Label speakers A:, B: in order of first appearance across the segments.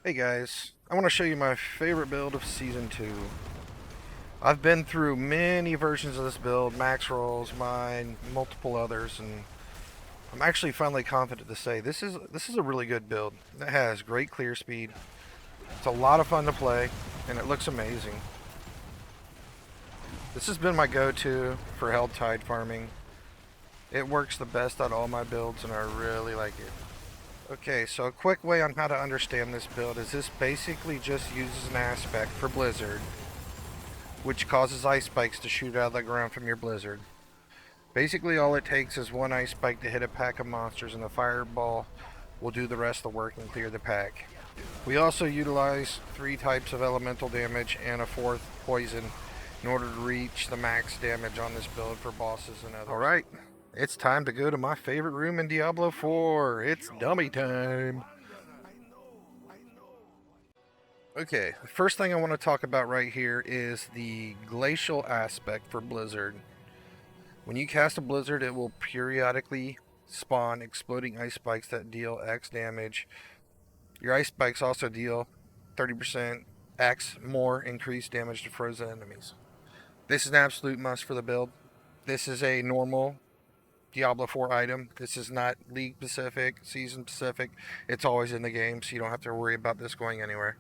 A: Hey guys, I want to show you my favorite build of Season 2. I've been through many versions of this build, Maxrolls, mine, multiple others, and I'm actually finally confident to say this is a really good build. It has great clear speed, it's a lot of fun to play, and it looks amazing. This has been my go-to for Held Tide farming. It works the best out of all my builds, and I really like it. Okay, so a quick way on how to understand this build is this basically just uses an aspect for Blizzard, which causes ice spikes to shoot out of the ground from your blizzard. Basically, all it takes is one ice spike to hit a pack of monsters, and the fireball will do the rest of the work and clear the pack. We also utilize 3 types of elemental damage and a 4th poison in order to reach the max damage on this build for bosses and others. Alright, it's time to go to my favorite room in Diablo 4. It's dummy time. Okay, the first thing I want to talk about right here is the glacial aspect for Blizzard. When you cast a Blizzard, it will periodically spawn exploding ice spikes that deal X damage. Your ice spikes also deal 30% X more increased damage to frozen enemies. This is an absolute must for the build. This is a normal Diablo 4 item. This is not League specific, Season specific. It's always in the game, so you don't have to worry about this going anywhere.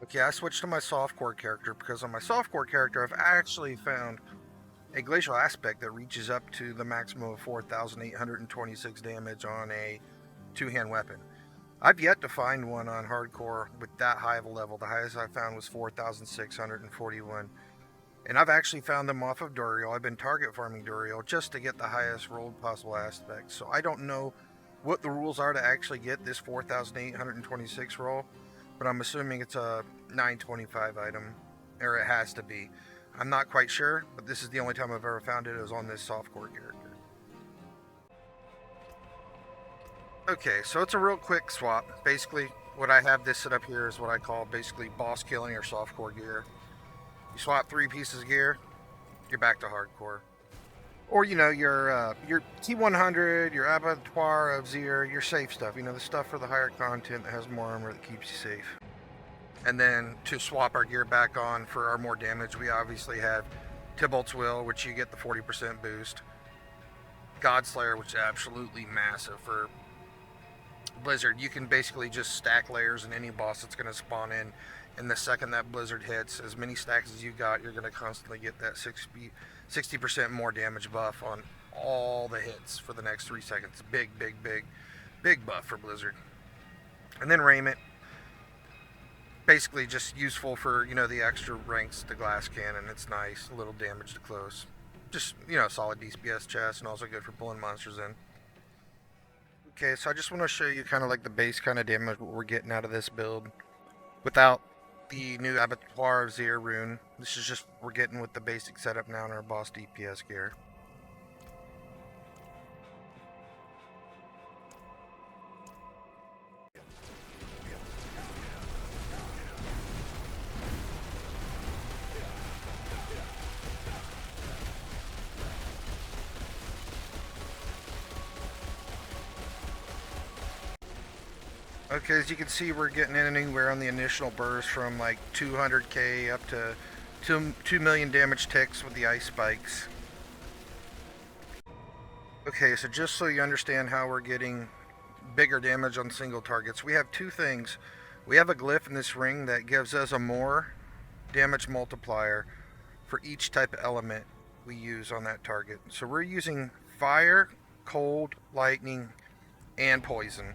A: Okay, I switched to my softcore character because on my softcore character, I've actually found a glacial aspect that reaches up to the maximum of 4,826 damage on a two-hand weapon. I've yet to find one on hardcore with that high of a level. The highest I found was 4,641. And I've actually found them off of Duriel. I've been target farming Duriel just to get the highest rolled possible aspect. So I don't know what the rules are to actually get this 4,826 roll, but I'm assuming it's a 925 item, or it has to be. I'm not quite sure, but this is the only time I've ever found it. It was on this softcore character. Okay, so it's a real quick swap. Basically, what I have this set up here is what I call basically boss killing or softcore gear. You swap 3 pieces of gear, you're back to hardcore. Or your T100, your abattoir of Zir, your safe stuff. The stuff for the higher content that has more armor that keeps you safe. And then to swap our gear back on for our more damage, we obviously have Tybalt's Will, which you get the 40% boost. Godslayer, which is absolutely massive for Blizzard. You can basically just stack layers in any boss that's going to spawn in. And the second that Blizzard hits, as many stacks as you got, you're going to constantly get that 60% more damage buff on all the hits for the next 3 seconds. Big buff for Blizzard. And then Raiment, basically just useful for the extra ranks to glass cannon. It's nice, a little damage to close, just solid DPS chest, and also good for pulling monsters in. Okay, so I just want to show you kind of like the base kind of damage what we're getting out of this build without the new abattoir of Zir rune. This is just we're getting with the basic setup now in our boss DPS gear. Okay, as you can see, we're getting in anywhere on the initial burst from like 200k up to 2 million damage ticks with the ice spikes. Okay, so just so you understand how we're getting bigger damage on single targets, we have 2 things. We have a glyph in this ring that gives us a more damage multiplier for each type of element we use on that target. So we're using fire, cold, lightning, and poison.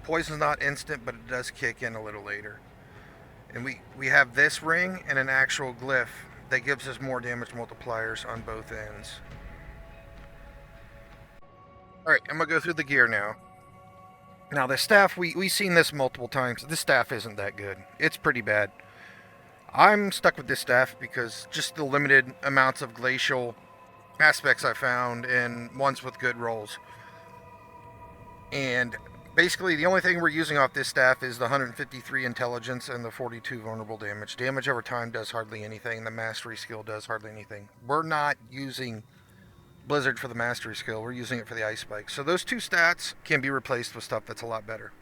A: Poison's not instant, but it does kick in a little later. And we have this ring and an actual glyph that gives us more damage multipliers on both ends. Alright, I'm going to go through the gear now. Now the staff, we've seen this multiple times. This staff isn't that good. It's pretty bad. I'm stuck with this staff because just the limited amounts of glacial aspects I found and ones with good rolls. And basically, the only thing we're using off this staff is the 153 intelligence and the 42 vulnerable damage. Damage over time does hardly anything. The mastery skill does hardly anything. We're not using Blizzard for the mastery skill. We're using it for the ice spike. So those two stats can be replaced with stuff that's a lot better.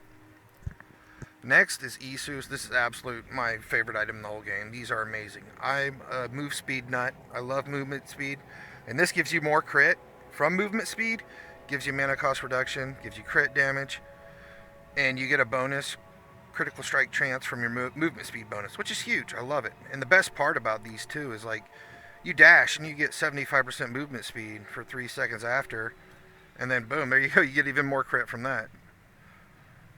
A: Next is Isus. This is absolute my favorite item in the whole game. These are amazing. I'm a move speed nut. I love movement speed. And this gives you more crit from movement speed, gives you mana cost reduction, gives you crit damage, and you get a bonus critical strike chance from your movement speed bonus, which is huge. I love it. And the best part about these two is like you dash and you get 75% movement speed for 3 seconds after, and then boom, there you go. You get even more crit from that.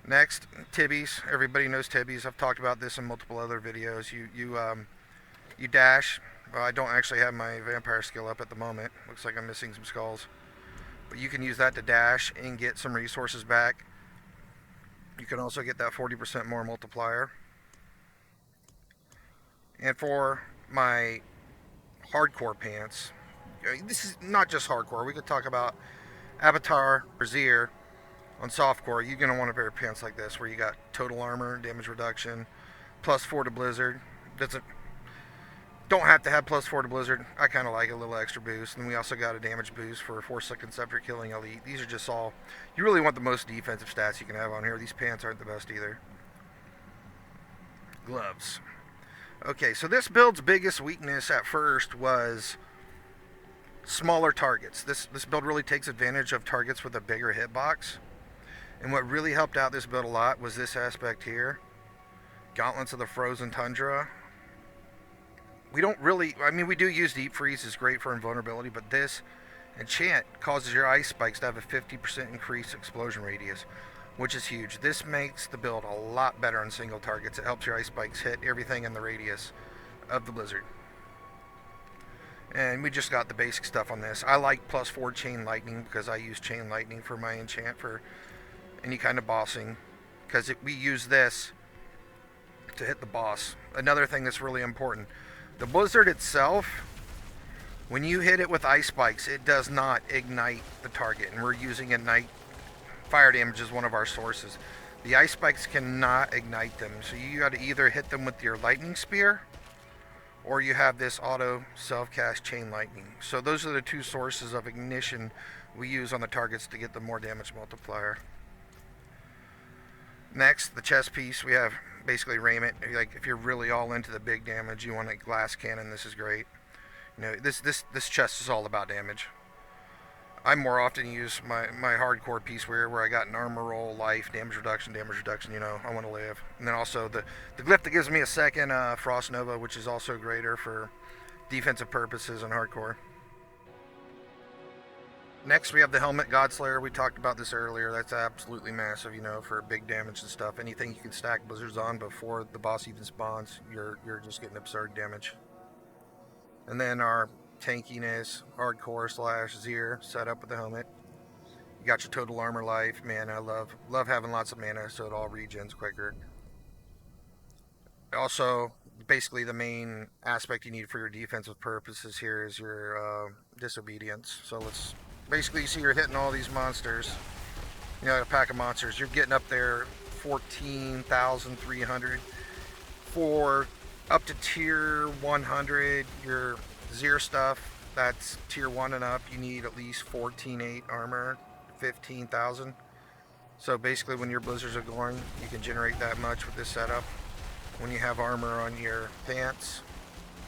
A: Next, Tibbies. Everybody knows Tibbies. I've talked about this in multiple other videos. You dash. Well, I don't actually have my vampire skill up at the moment. Looks like I'm missing some skulls. But you can use that to dash and get some resources back. You can also get that 40% more multiplier. And for my hardcore pants, this is not just hardcore. We could talk about Avatar or Zir. On softcore, you're going to want a pair of pants like this where you got total armor, damage reduction, +4 to Blizzard. Don't have to have +4 to Blizzard. I kind of like a little extra boost. And we also got a damage boost for 4 seconds after killing elite. These are just all... You really want the most defensive stats you can have on here. These pants aren't the best either. Gloves. Okay, so this build's biggest weakness at first was smaller targets. This build really takes advantage of targets with a bigger hitbox. And what really helped out this build a lot was this aspect here. Gauntlets of the Frozen Tundra. We don't really... I mean, we do use Deep Freeze. It's great for invulnerability. But this enchant causes your ice spikes to have a 50% increased explosion radius, which is huge. This makes the build a lot better on single targets. It helps your ice spikes hit everything in the radius of the blizzard. And we just got the basic stuff on this. I like +4 Chain Lightning because I use Chain Lightning for my enchant for any kind of bossing, because we use this to hit the boss. Another thing that's really important, the blizzard itself, when you hit it with ice spikes, it does not ignite the target, and we're using ignite fire damage as one of our sources. The ice spikes cannot ignite them, so you got to either hit them with your lightning spear or you have this auto self-cast Chain Lightning. So those are the two sources of ignition we use on the targets to get the more damage multiplier. Next, the chest piece, we have basically raiment. Like if you're really all into the big damage, you want a glass cannon, this is great. You know, this chest is all about damage. I more often use my hardcore piece where I got an armor roll, life, damage reduction, you know, I want to live. And then also the glyph that gives me a second Frost Nova, which is also greater for defensive purposes in hardcore. Next, we have the Helmet Godslayer. We talked about this earlier. That's absolutely massive, you know, for big damage and stuff. Anything you can stack blizzards on before the boss even spawns, you're just getting absurd damage. And then our tankiness, hardcore / Zir setup with the helmet. You got your total armor life, mana. I love having lots of mana, so it all regens quicker. Also, basically the main aspect you need for your defensive purposes here is your disobedience. So let's basically, you see you're hitting all these monsters. You know, a pack of monsters. You're getting up there 14,300 for up to tier 100. Your Zir stuff, that's tier 1 and up. You need at least 14,800 armor, 15,000. So basically, when your blizzards are going, you can generate that much with this setup. When you have armor on your pants,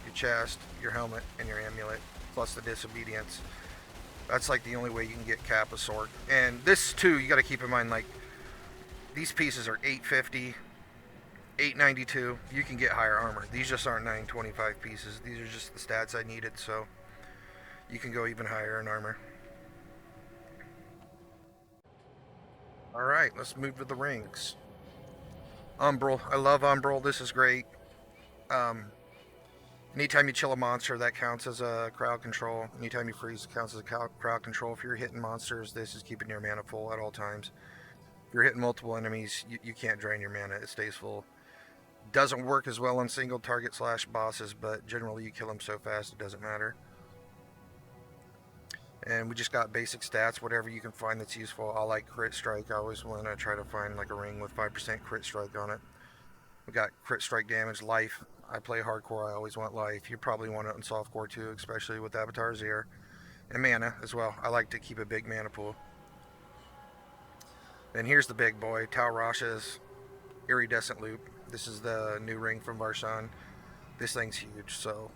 A: your chest, your helmet, and your amulet, plus the disobedience, that's like the only way you can get cap of sword. And this too, you got to keep in mind, like these pieces are 850, 892. You can get higher armor. These just aren't 925 pieces. These are just the stats I needed, so you can go even higher in armor. All right, let's move to the rings. Umbral. I love Umbral. This is great. Anytime you chill a monster, that counts as a crowd control. Anytime you freeze, it counts as a crowd control. If you're hitting monsters, this is keeping your mana full at all times. If you're hitting multiple enemies, you can't drain your mana. It stays full. Doesn't work as well on single target / bosses, but generally you kill them so fast it doesn't matter. And we just got basic stats, whatever you can find that's useful. I like crit strike. I always want to try to find like a ring with 5% crit strike on it. We got crit strike damage, life. I play hardcore, I always want life. You probably want it in softcore too, especially with Avatar Zir. And mana as well. I like to keep a big mana pool. Then here's the big boy, Tal Rasha's Iridescent Loop. This is the new ring from Varshan. This thing's huge. So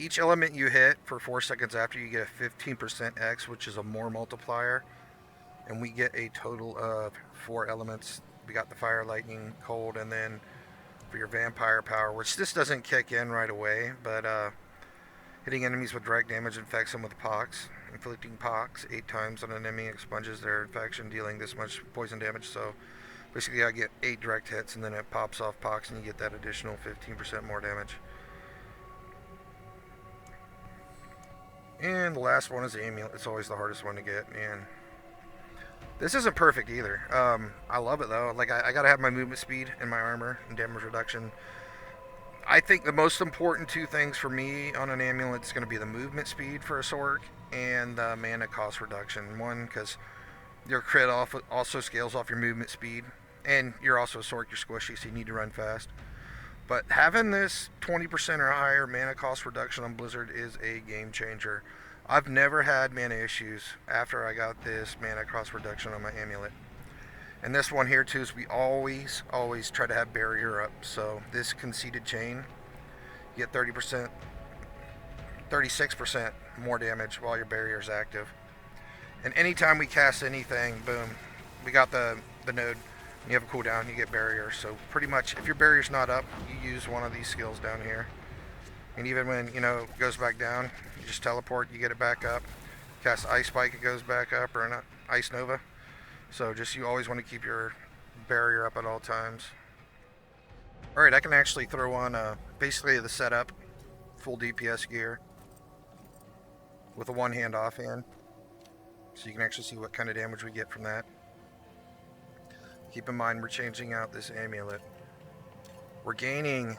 A: each element you hit for 4 seconds after, you get a 15% X, which is a more multiplier. And we get a total of 4 elements. We got the fire, lightning, cold, and then for your vampire power, which this doesn't kick in right away, but hitting enemies with direct damage infects them with Pacts. Inflicting Pacts 8 times on an enemy expunges their infection, dealing this much poison damage. So basically I get 8 direct hits, and then it pops off Pacts, and you get that additional 15% more damage. And the last one is the Amulet. It's always the hardest one to get, and this isn't perfect either. I love it though. Like I gotta have my movement speed and my armor and damage reduction. I think the most important 2 things for me on an amulet is going to be the movement speed for a Sorc and the mana cost reduction. One, because your crit also scales off your movement speed, and you're also a Sorc, you're squishy, so you need to run fast. But having this 20% or higher mana cost reduction on Blizzard is a game changer. I've never had mana issues after I got this mana cost reduction on my amulet. And this one here too is we always try to have barrier up. So this conceded chain, you get 30%, 36% more damage while your barrier is active. And anytime we cast anything, boom, we got the node. You have a cooldown, you get barrier. So pretty much, if your barrier's not up, you use one of these skills down here. And even when, it goes back down, you just teleport, you get it back up. Cast Ice Spike, it goes back up, or an Ice Nova. So just, you always want to keep your barrier up at all times. Alright, I can actually throw on basically the setup, full DPS gear, with a one-hand offhand. So you can actually see what kind of damage we get from that. Keep in mind, we're changing out this amulet. We're gaining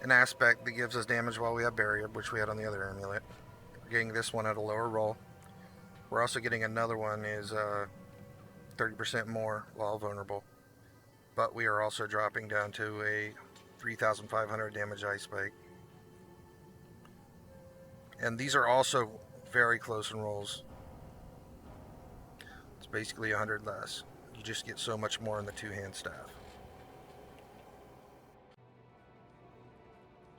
A: an aspect that gives us damage while we have barrier, which we had on the other amulet. We're getting this one at a lower roll. We're also getting another one is 30% more while vulnerable. But we are also dropping down to a 3,500 damage Ice Spike. And these are also very close in rolls. It's basically 100 less. You just get so much more in the 2-hand staff.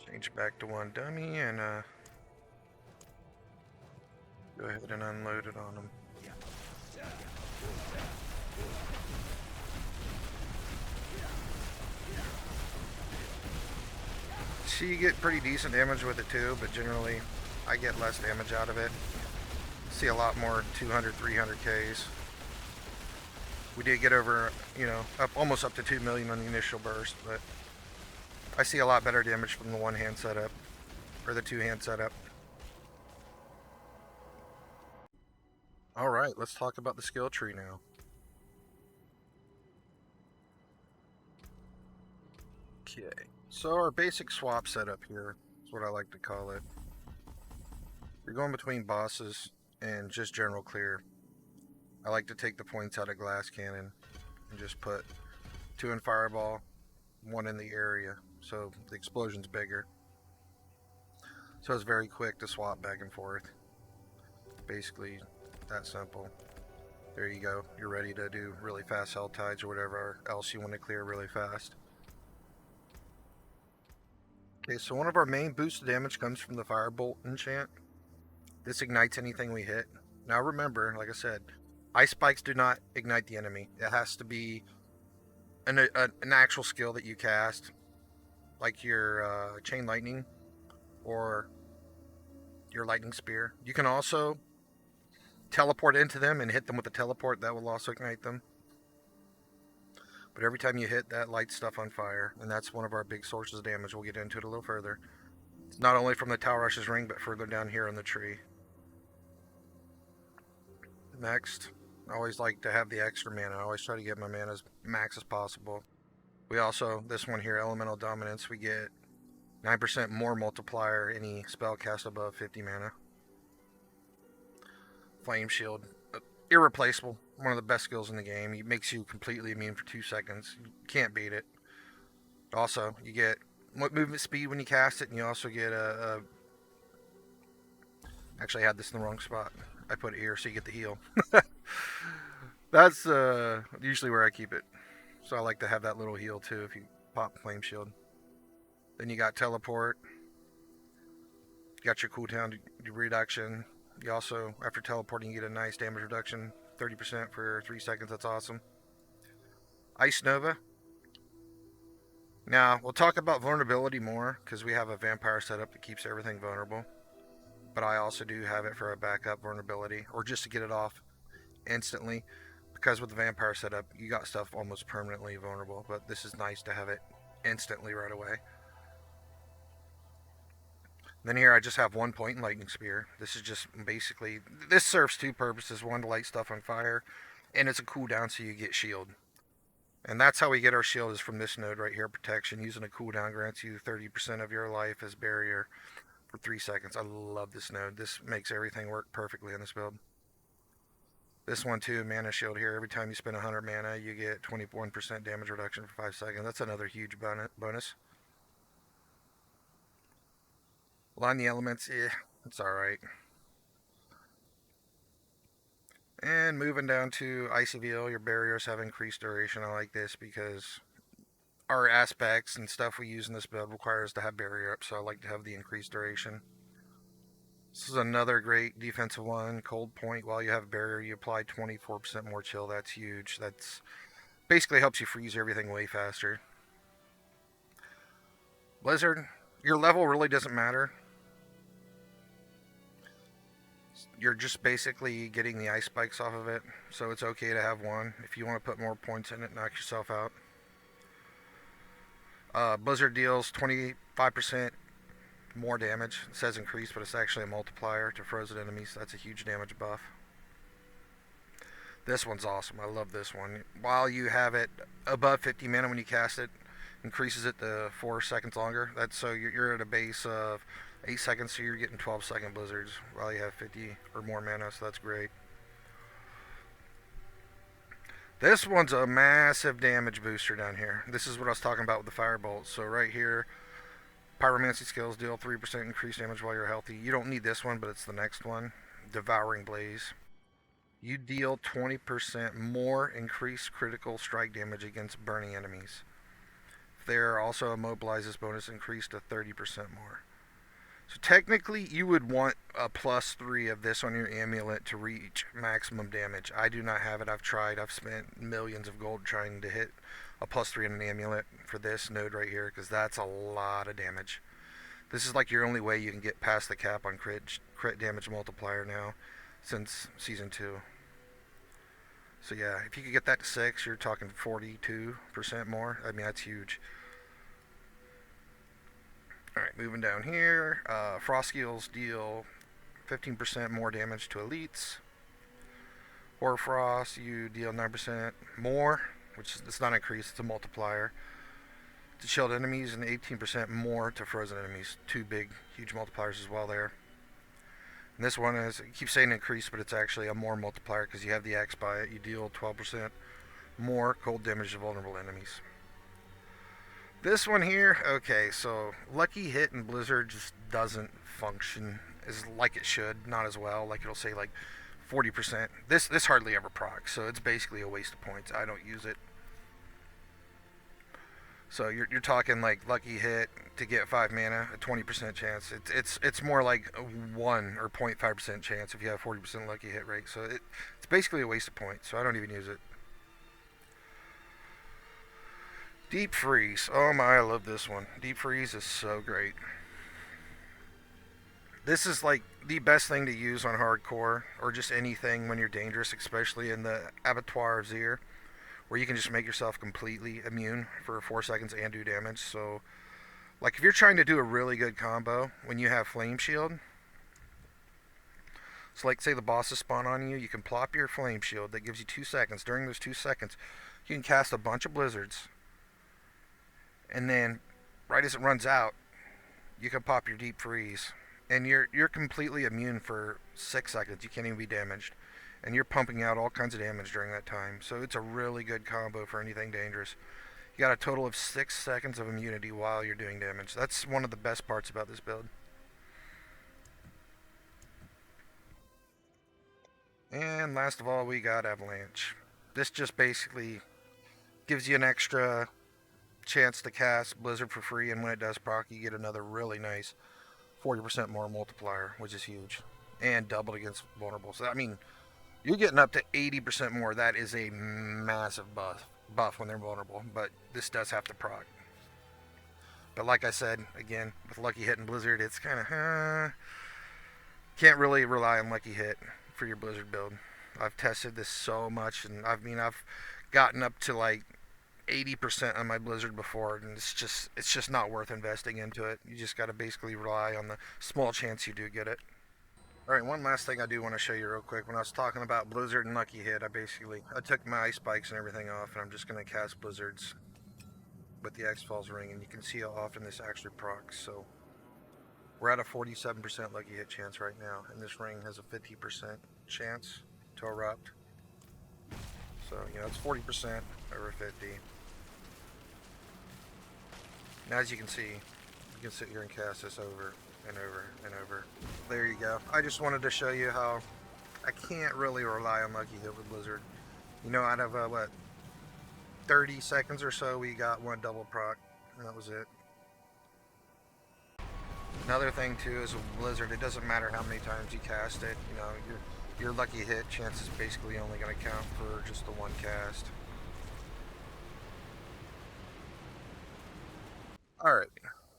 A: Change back to 1 dummy and go ahead and unload it on them. See, you get pretty decent damage with it too, but generally I get less damage out of it. See a lot more 200, 300 Ks. We did get over, almost up to 2 million on the initial burst, but I see a lot better damage from the 1-hand setup, or the 2-hand setup. Alright, let's talk about the skill tree now. Okay, so our basic swap setup here is what I like to call it. You're going between bosses and just general clear. I like to take the points out of glass cannon and just put 2 in fireball, 1 in the area, so the explosion's bigger. So it's very quick to swap back and forth. Basically that simple. There you go. You're ready to do really fast hell tides or whatever else you want to clear really fast. Okay, so one of our main boost damage comes from the Firebolt enchant. This ignites anything we hit. Now remember, like I said, Ice Spikes do not ignite the enemy. It has to be an actual skill that you cast, like your Chain Lightning or your Lightning Spear. You can also teleport into them and hit them with a teleport. That will also ignite them. But every time you hit, that lights stuff on fire, and that's one of our big sources of damage. We'll get into it a little further. It's not only from the Tal Rasha's ring, but further down here in the tree. Next, I always like to have the extra mana. I always try to get my mana as max as possible. We also, this one here, Elemental Dominance, we get 9% more multiplier any spell cast above 50 mana. Flame Shield, irreplaceable. One of the best skills in the game. It makes you completely immune for 2 seconds. You can't beat it. Also, you get movement speed when you cast it, and you also get a Actually, I had this in the wrong spot. I put it here so you get the heal. That's usually where I keep it. So I like to have that little heal too if you pop Flame Shield. Then you got Teleport. You got your cooldown reduction. You also, after teleporting, you get a nice damage reduction, 30% for 3 seconds. That's awesome. Ice Nova. Now, we'll talk about vulnerability more because we have a vampire setup that keeps everything vulnerable. But I also do have it for a backup vulnerability or just to get it off instantly. Because with the vampire setup, you got stuff almost permanently vulnerable. But this is nice to have it instantly right away. Then here I just have 1 point in Lightning Spear. This is just basically, this serves two purposes. One, to light stuff on fire, and it's a cooldown so you get shield. And that's how we get our shield, is from this node right here, protection. Using a cooldown grants you 30% of your life as barrier for 3 seconds. I love this node. This makes everything work perfectly in this build. This one too, mana shield here. Every time you spend 100 mana, you get 21% damage reduction for 5 seconds. That's another huge bonus. Line the elements, it's alright. And moving down to Icy Veil, your barriers have increased duration. I like this because our aspects and stuff we use in this build requires to have barrier up, so I like to have the increased duration. This is another great defensive one. Cold Point, while you have barrier, you apply 24% more chill. That's huge. That's basically helps you freeze everything way faster. Blizzard, your level really doesn't matter. You're just basically getting the ice spikes off of it, so it's okay to have one. If you want to put more points in it, knock yourself out. Blizzard deals 25% more damage. It says increase, but it's actually a multiplier to frozen enemies. That's a huge damage buff. This one's awesome. I love this one. While you have it above 50 mana when you cast it, increases it to 4 seconds longer. That's so you're at a base of 8 seconds, so you're getting 12-second blizzards while you have 50 or more mana, so that's great. This one's a massive damage booster down here. This is what I was talking about with the firebolt. So right here, pyromancy skills deal 3% increased damage while you're healthy. You don't need this one, but it's the next one. Devouring Blaze. You deal 20% more increased critical strike damage against burning enemies. There also immobilizes bonus increased to 30% more. So technically, you would want a +3 of this on your amulet to reach maximum damage. I do not have it. I've tried. I've spent millions of gold trying to hit a +3 on an amulet for this node right here, because that's a lot of damage. This is like your only way you can get past the cap on crit damage multiplier now, since Season 2. So yeah, if you could get that to 6, you're talking 42% more. I mean, that's huge. Alright, moving down here. Frost skills deal 15% more damage to elites. Hoarfrost, you deal 9% more, which it's not increased, it's a multiplier. To chilled enemies, and 18% more to frozen enemies. Two big, huge multipliers as well there. And this one is, it keeps saying increase, but it's actually a more multiplier because you have the axe by it. You deal 12% more cold damage to vulnerable enemies. This one here, okay, so Lucky Hit and Blizzard just doesn't function as like it should, not as well. Like it'll say like 40%. This hardly ever procs, so it's basically a waste of points. I don't use it. So you're talking like Lucky Hit to get 5 mana, a 20% chance. It's more like a 1 or 0.5% chance if you have 40% Lucky Hit rate. So it's basically a waste of points. So I don't even use it. Deep Freeze. Oh my, I love this one. Deep Freeze is so great. This is like the best thing to use on hardcore or just anything when you're dangerous, especially in the Abattoir of Zir, where you can just make yourself completely immune for 4 seconds and do damage. So, like if you're trying to do a really good combo when you have Flame Shield, so like say the bosses spawn on you, you can plop your Flame Shield that gives you 2 seconds. During those 2 seconds, you can cast a bunch of blizzards. And then, right as it runs out, you can pop your Deep Freeze. And you're completely immune for 6 seconds. You can't even be damaged. And you're pumping out all kinds of damage during that time. So it's a really good combo for anything dangerous. You got a total of 6 seconds of immunity while you're doing damage. That's one of the best parts about this build. And last of all, we got Avalanche. This just basically gives you an extra chance to cast Blizzard for free, and when it does proc, you get another really nice 40% more multiplier, which is huge, and doubled against vulnerable. So I mean, you're getting up to 80% more. That is a massive buff when they're vulnerable, but this does have to proc. But like I said, again, with Lucky Hit and Blizzard, it's kind of can't really rely on Lucky Hit for your Blizzard build. I've tested this so much, and I've gotten up to like 80% on my Blizzard before, and it's just not worth investing into it. You just got to basically rely on the small chance you do get it. All right, one last thing I do want to show you real quick. When I was talking about Blizzard and Lucky Hit, I took my ice spikes and everything off, and I'm just going to cast Blizzards with the X-Falls ring, and you can see how often this actually procs. So we're at a 47% Lucky Hit chance right now, and this ring has a 50% chance to erupt. So, it's 40% over 50. Now, as you can see, you can sit here and cast this over and over and over. There you go. I just wanted to show you how I can't really rely on Lucky Hit with Blizzard. Out of, 30 seconds or so, we got one double proc, and that was it. Another thing, too, is with Blizzard, it doesn't matter how many times you cast it. Your Lucky Hit chance is basically only going to count for just the one cast. Alright,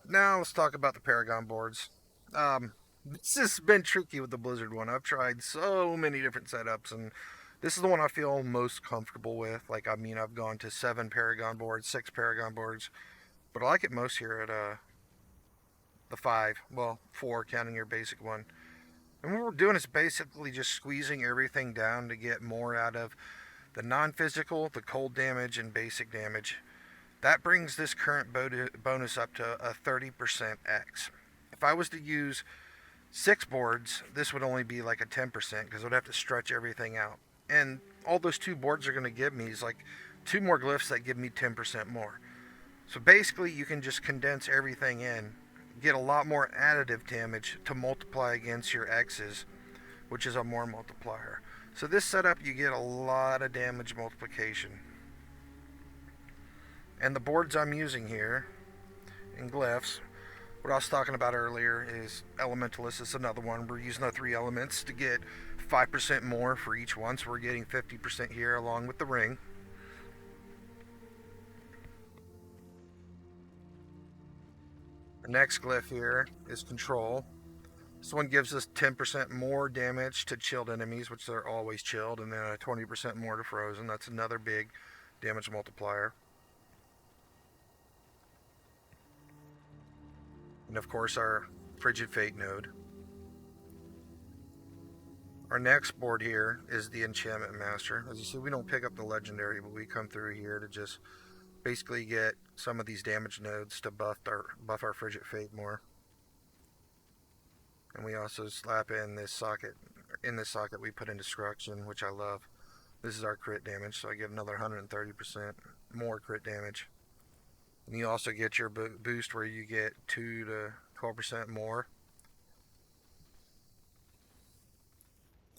A: now let's talk about the Paragon boards. This has been tricky with the Blizzard one. I've tried so many different setups, and this is the one I feel most comfortable with. I've gone to 7 Paragon boards, 6 Paragon boards, but I like it most here at the 5. Well, 4 counting your basic one. And what we're doing is basically just squeezing everything down to get more out of the non-physical, the cold damage, and basic damage. That brings this current bonus up to a 30% X. If I was to use 6 boards, this would only be like a 10% because I would have to stretch everything out. And all those 2 boards are going to give me is like 2 more glyphs that give me 10% more. So basically, you can just condense everything in, get a lot more additive damage to multiply against your X's, which is a more multiplier. So this setup, you get a lot of damage multiplication. And the boards I'm using here in glyphs, what I was talking about earlier is Elementalist is another one. We're using the 3 elements to get 5% more for each one, so we're getting 50% here along with the ring. The next glyph here is Control. This one gives us 10% more damage to chilled enemies, which they're always chilled, and then a 20% more to frozen. That's another big damage multiplier. And of course, our Frigid Fate node. Our next board here is the Enchantment Master. As you see, we don't pick up the legendary, but we come through here to just basically get some of these damage nodes to buff our Frigid Fate more. And we also slap in this socket. In this socket, we put in Destruction, which I love. This is our crit damage, so I get another 130% more crit damage. And you also get your boost where you get 2 to 12% more.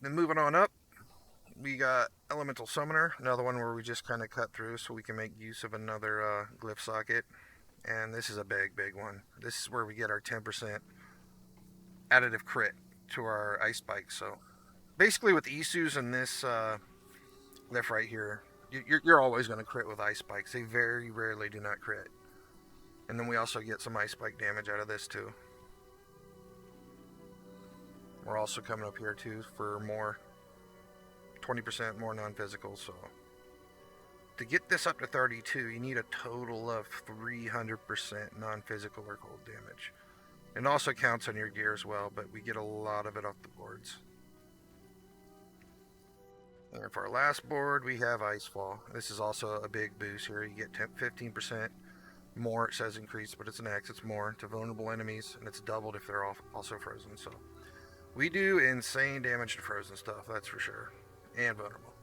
A: Then moving on up, we got Elemental Summoner, another one where we just kind of cut through so we can make use of another glyph socket. And this is a big one. This is where we get our 10% additive crit to our ice spikes. So basically with Isus and this glyph right here, you're always going to crit with ice spikes. They very rarely do not crit. And then we also get some ice spike damage out of this too. We're also coming up here too for more 20% more non-physical. So to get this up to 32, you need a total of 300% non-physical or cold damage. It also counts on your gear as well, but we get a lot of it off the boards. And for our last board, we have Icefall. This is also a big boost here. You get 15% more. It says increase, but it's an X. It's more to vulnerable enemies, and it's doubled if they're also frozen. So we do insane damage to frozen stuff, that's for sure, and vulnerable.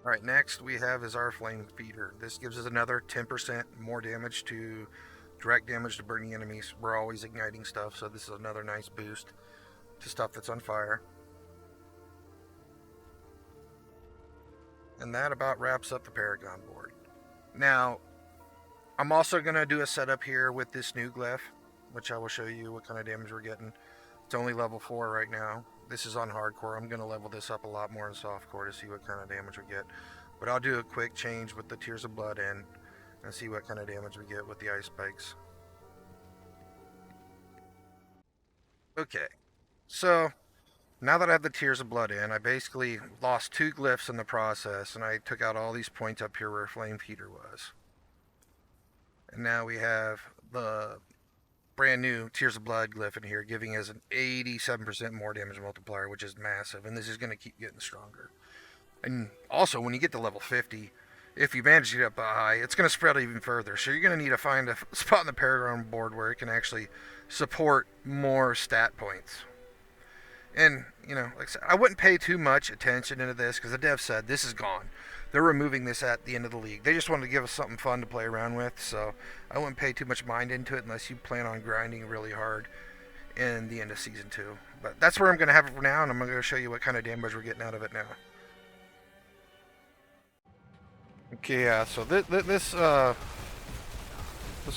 A: All right, next we have is our Flame Feeder. This gives us another 10% more damage to direct damage to burning enemies. We're always igniting stuff, so this is another nice boost to stuff that's on fire. And that about wraps up the Paragon board. Now, I'm also going to do a setup here with this new glyph, which I will show you what kind of damage we're getting. It's only level 4 right now. This is on hardcore. I'm going to level this up a lot more in softcore to see what kind of damage we get. But I'll do a quick change with the Tears of Blood in and see what kind of damage we get with the ice spikes. Okay, so now that I have the Tears of Blood in, I basically lost 2 glyphs in the process, and I took out all these points up here where Flame Feeder was. And now we have the brand new Tears of Blood glyph in here, giving us an 87% more damage multiplier, which is massive, and this is going to keep getting stronger. And also, when you get to level 50, if you manage to get up high, it's going to spread even further. So you're going to need to find a spot in the Paragon board where it can actually support more stat points. And, you know, like I said, I wouldn't pay too much attention into this because the dev said this is gone. They're removing this at the end of the league. They just wanted to give us something fun to play around with, so I wouldn't pay too much mind into it unless you plan on grinding really hard in the end of Season 2. But that's where I'm going to have it for now, and I'm going to show you what kind of damage we're getting out of it now. Okay, yeah, so this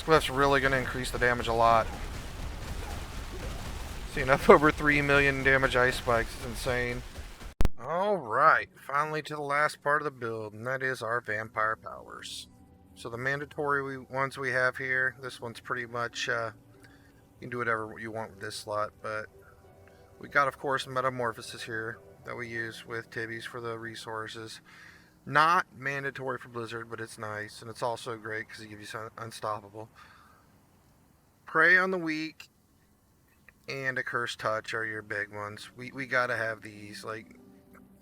A: glyph's really going to increase the damage a lot. Seeing up over 3 million damage ice spikes is insane. Alright, finally to the last part of the build, and that is our Vampire Powers. So the mandatory ones we have here, this one's pretty much, you can do whatever you want with this slot, but we got, of course, Metamorphosis here that we use with Tibbies for the resources. Not mandatory for Blizzard, but it's nice, and it's also great because it gives you Unstoppable. Prey on the Weak and a Cursed Touch are your big ones. We gotta have these. Like,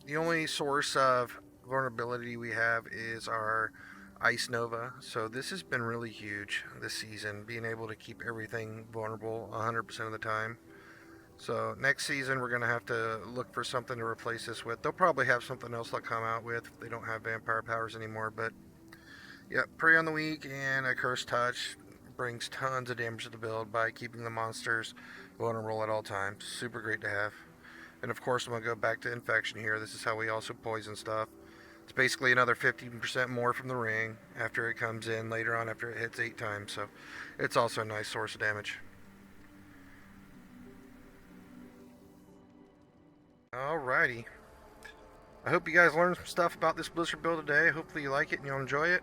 A: the only source of vulnerability we have is our Ice Nova, so this has been really huge this season, being able to keep everything vulnerable 100% of the time. So next season we're going to have to look for something to replace this with. They'll probably have something else they'll come out with if they don't have Vampire Powers anymore, but yeah, Prey on the Weak and a Cursed Touch brings tons of damage to the build by keeping the monsters vulnerable at all times. Super great to have. And of course I'm going to go back to Infection here. This is how we also poison stuff. It's basically another 15% more from the ring after it comes in later on after it hits 8 times, so it's also a nice source of damage. Alrighty. I hope you guys learned some stuff about this Blizzard build today. Hopefully you like it and you'll enjoy it.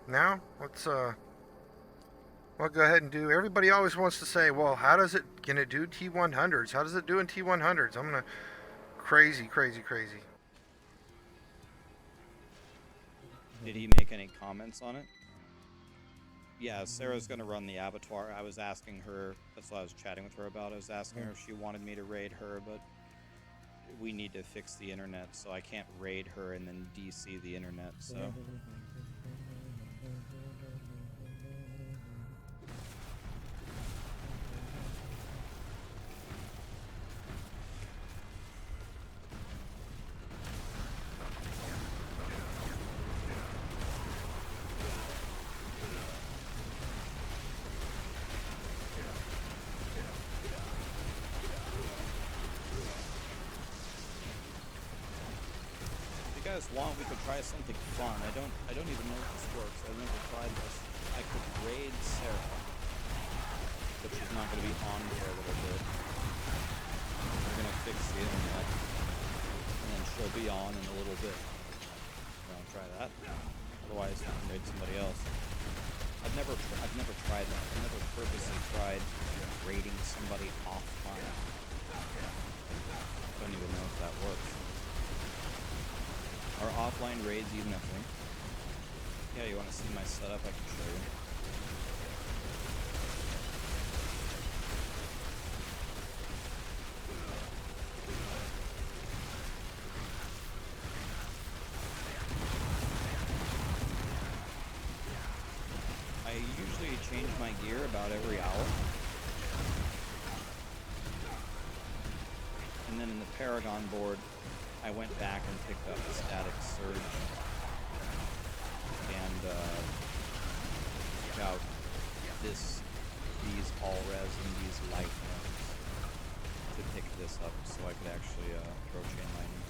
A: Now, let's we'll go ahead and do... Everybody always wants to say, well, how does it... Can it do T100s? How does it do in T100s? I'm gonna... Crazy.
B: Did he make any comments on it? Yeah, Sarah's gonna run the abattoir. I was asking her, that's what I was chatting with her about. I was asking her if she wanted me to raid her, but we need to fix the internet, so I can't raid her and then DC the internet, so... If you guys want, we could try something fun. I don't even know if this works. I've never tried this. I could raid Sarah, but she's not going to be on for a little bit. We're going to fix the internet, and then she'll be on in a little bit. You want to try that? Otherwise, we can raid somebody else. I've never tried that. I've never purposely tried raiding somebody offline. Don't even know if that works. Are offline raids even a thing? Yeah, you want to see my setup? I can show you. I usually change my gear about every hour. And then in the Paragon board, I went back and picked up the Static Surge and took out these all res and these light ones to pick this up so I could actually throw chain lightning.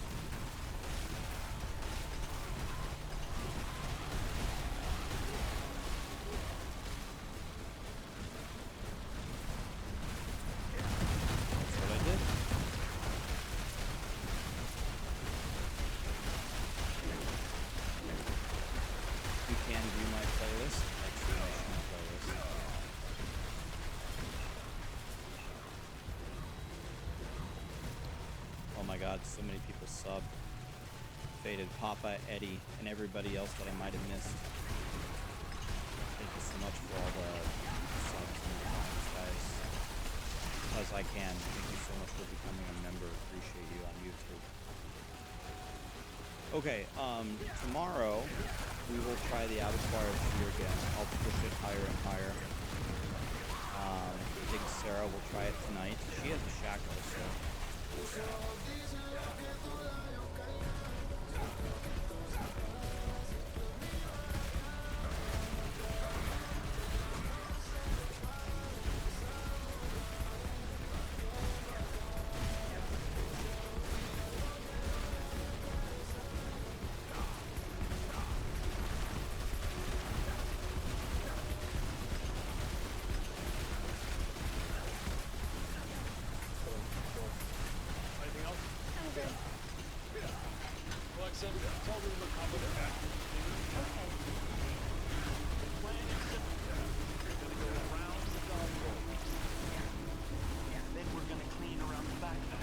B: God, so many people subbed. Faded, Papa, Eddie, and everybody else that I might have missed. Thank you so much for all the subs and the comments, guys. Because I can. Thank you so much for becoming a member. Appreciate you on YouTube. Okay, tomorrow we will try the Abattoirs here again. I'll push it higher and higher. I think Sarah will try it tonight. She has a shackle, so we'll see.
C: Anything else? Okay. Yeah. Alexa, tell them to come with it back.
D: Okay.
C: The plan is simple. We're gonna go around the dog hole.
D: Yeah. Then we're gonna clean around the back of the